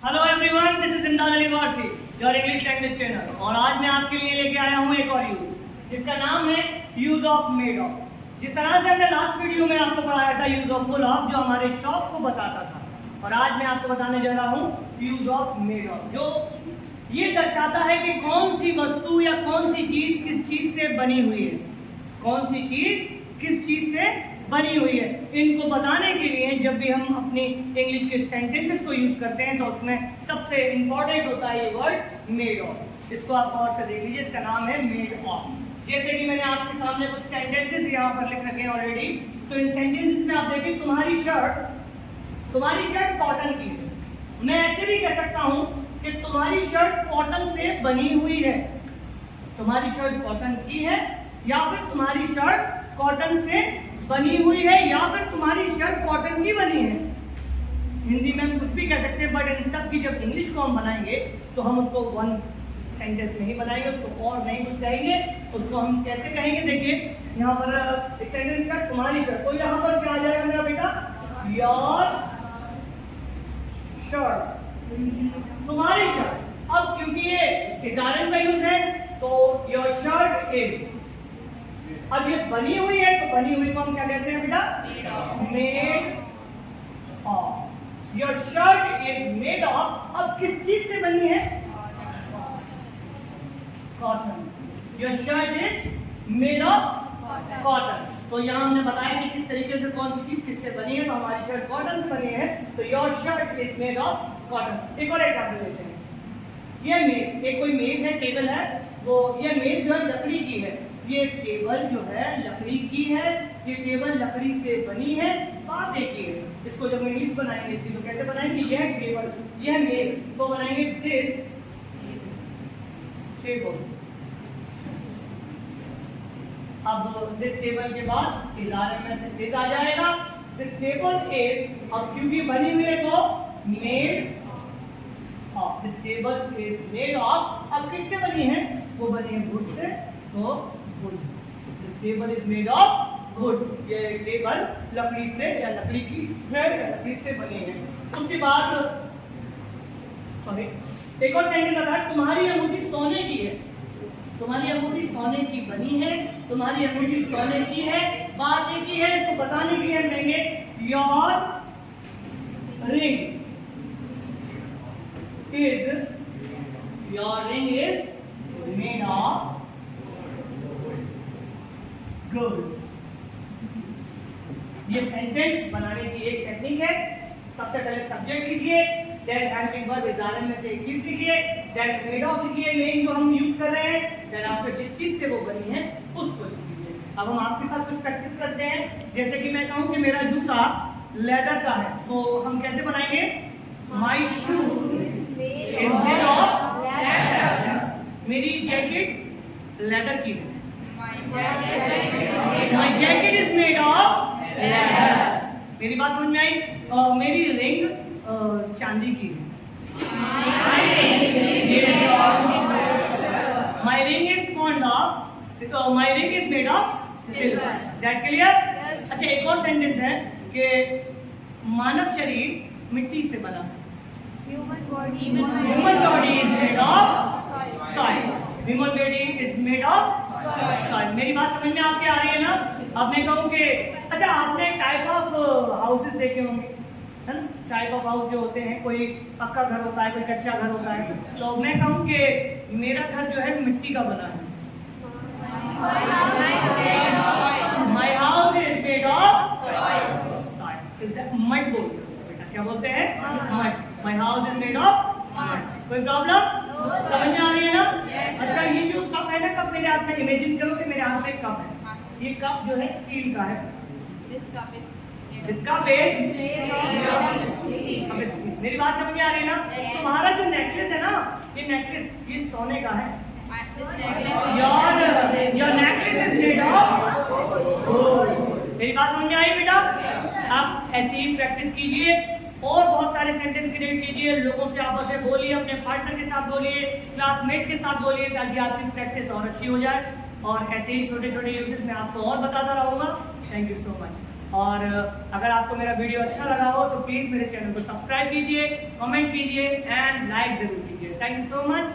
Hello everyone, this is इमदाद Ali Warsi, your English language trainer. और आज मैं आपके लिए लेके आया हूँ एक और यूज जिसका नाम है यूज ऑफ मेड ऑफ। जिस तरह से हमने लास्ट वीडियो में आपको पढ़ाया था यूज ऑफ फुल ऑफ, जो हमारे शॉप को बताता था, और आज मैं आपको बताने जा रहा हूँ यूज ऑफ मेड ऑफ, जो ये दर्शाता है कि कौन सी वस्तु या कौन सी चीज किस चीज से बनी हुई है, कौन सी चीज किस चीज से बनी हुई है। इनको बताने के लिए जब भी हम अपनी इंग्लिश के सेंटेंसेस को यूज करते हैं तो उसमें सबसे इंपॉर्टेंट होता है ये वर्ड मेड ऑफ। इसको आप गौर से देख लीजिए, इसका नाम है मेड ऑफ। जैसे कि मैंने आपके सामने कुछ सेंटेंसेस यहाँ पर लिख रखे हैं ऑलरेडी, तो इन सेंटेंसेस में आप देखिए तुम्हारी शर्ट कॉटन की है। मैं ऐसे भी कह सकता हूँ कि तुम्हारी शर्ट कॉटन से बनी हुई है। तुम्हारी शर्ट कॉटन की है, या फिर तुम्हारी शर्ट कॉटन से बनी हुई है, या फिर तुम्हारी शर्ट कॉटन की बनी है। हिंदी में हम कुछ भी कह सकते हैं, बट इन सब की जब इंग्लिश को हम बनाएंगे तो हम उसको वन सेंटेंस में ही बनाएंगे, उसको और नहीं कुछ कहेंगे। उसको हम कैसे कहेंगे, देखिए यहाँ पर एक सेंटेंस का तुम्हारी शर्ट, तो यहाँ पर क्या आ जाएगा मेरा बेटा, योर शर्ट, तुम्हारी शर्ट। अब क्योंकि ये इजारन का यूज है तो योर शर्ट इज, अब ये बनी हुई है तो बनी हुई को हम क्या कहते हैं बेटा, made of. Your shirt is made of, अब किस चीज से बनी है, cotton. Your shirt is made of cotton. तो यहाँ हमने बताया कि किस तरीके से कौन सी चीज किससे बनी है, तो हमारी शर्ट कॉटन से बनी है, तो your shirt is made of cotton. एक और एग्जाम्पल लेते हैं, ये मेज, एक कोई मेज है, टेबल है, वो ये मेज जो है लकड़ी की है। ये टेबल जो है लकड़ी की है, ये टेबल लकड़ी से बनी है। बात एक ही है, इसको जब इंग्लिश बनाएंगे इसकी तो कैसे बनाएंगे, यह टेबल, यह मेज, तो बनाएंगे दिस टेबल। अब दिस टेबल के बाद इजारे में से दिस आ जाएगा, दिस टेबल इज, अब क्योंकि बनी हुई है तो made of, this table is made of. अब किससे बनी है, वो बनी है वुड से, तो would, this table is made of would. ये टेबल लकड़ी से या लकड़ी की है या लकड़ी से बनी है। उसके बाद सॉरी एक और सेंटेंस आता है, तुम्हारी अंगूठी सोने की है। तुम्हारी अंगूठी सोने की बनी है, तुम्हारी अंगूठी सोने की है। बात एक ही है, इसको बताने के लिए हम कहेंगे your ring is, your ring is made of gold. ये सेंटेंस बनाने की एक टेक्निक है। सबसे पहले सब्जेक्ट लिखिए, देन हेल्पिंग वर्ब इजारे में से एक चीज लिखिए, देन मेड ऑफ लिखिए, मेन जो हम यूज कर रहे हैं, देन आपको जिस चीज से वो बनी है उसको लिखिए। अब हम आपके साथ कुछ प्रैक्टिस करते हैं। जैसे कि मैं कहूं कि मेरा जूता लेदर का है, तो हम कैसे बनाएंगे, my shoe is made of leather. मेरी जैकेट लेदर की है, my jacket is made of leather. मेरी बात समझ में आई। मेरी रिंग चांदी की है, my ring is fond of, my ring is made of silver. That clear? अच्छा, एक और सेंटेंस है कि मानव शरीर मिट्टी से बना है। Human body is made of soil. Human body is made of soil. मेरी बात समझ में आपके आ रही है ना? अब मैं कहूँ कि अच्छा, आपने टाइप ऑफ हाउसेस देखे होंगे, है ना? टाइप ऑफ हाउस जो होते हैं, कोई पक्का घर होता है, कोई कच्चा घर होता है। तो मैं कहूँ कि मेरा घर जो है मिट्टी का बना है, my house is made of soil. Mud बोलते हैं बेटा, क्या बोलते हैं, mud. My house is made of mud. कोई प्रॉब्लम समझ में आ रही है ना? अच्छा, ये जो कप है ना, कप मेरे हाथ में, इमेजिन करो कि मेरे हाथ में एक कप है। ये कप जो है स्टील का है, इसका बेस, मेरी बात समझ में आ रही है ना? तुम्हारा जो नेकलेस है ना, ये नेकलेस ये सोने का है, your necklace is made of gold. मेरी बात समझ में आई बेटा? आप ऐसी ही प्रैक्टिस कीजिए और बहुत सारे सेंटेंस क्रिएट कीजिए, लोगों से आपस में बोलिए, अपने पार्टनर के साथ बोलिए, क्लासमेट के साथ बोलिए, ताकि आपकी प्रैक्टिस और अच्छी हो जाए। और ऐसे ही छोटे छोटे यूजेस मैं आपको और बताता रहूंगा। Thank you so much. और अगर आपको मेरा वीडियो अच्छा लगा हो तो प्लीज़ मेरे चैनल को सब्सक्राइब कीजिए, कमेंट कीजिए एंड लाइक ज़रूर कीजिए। Thank you so much.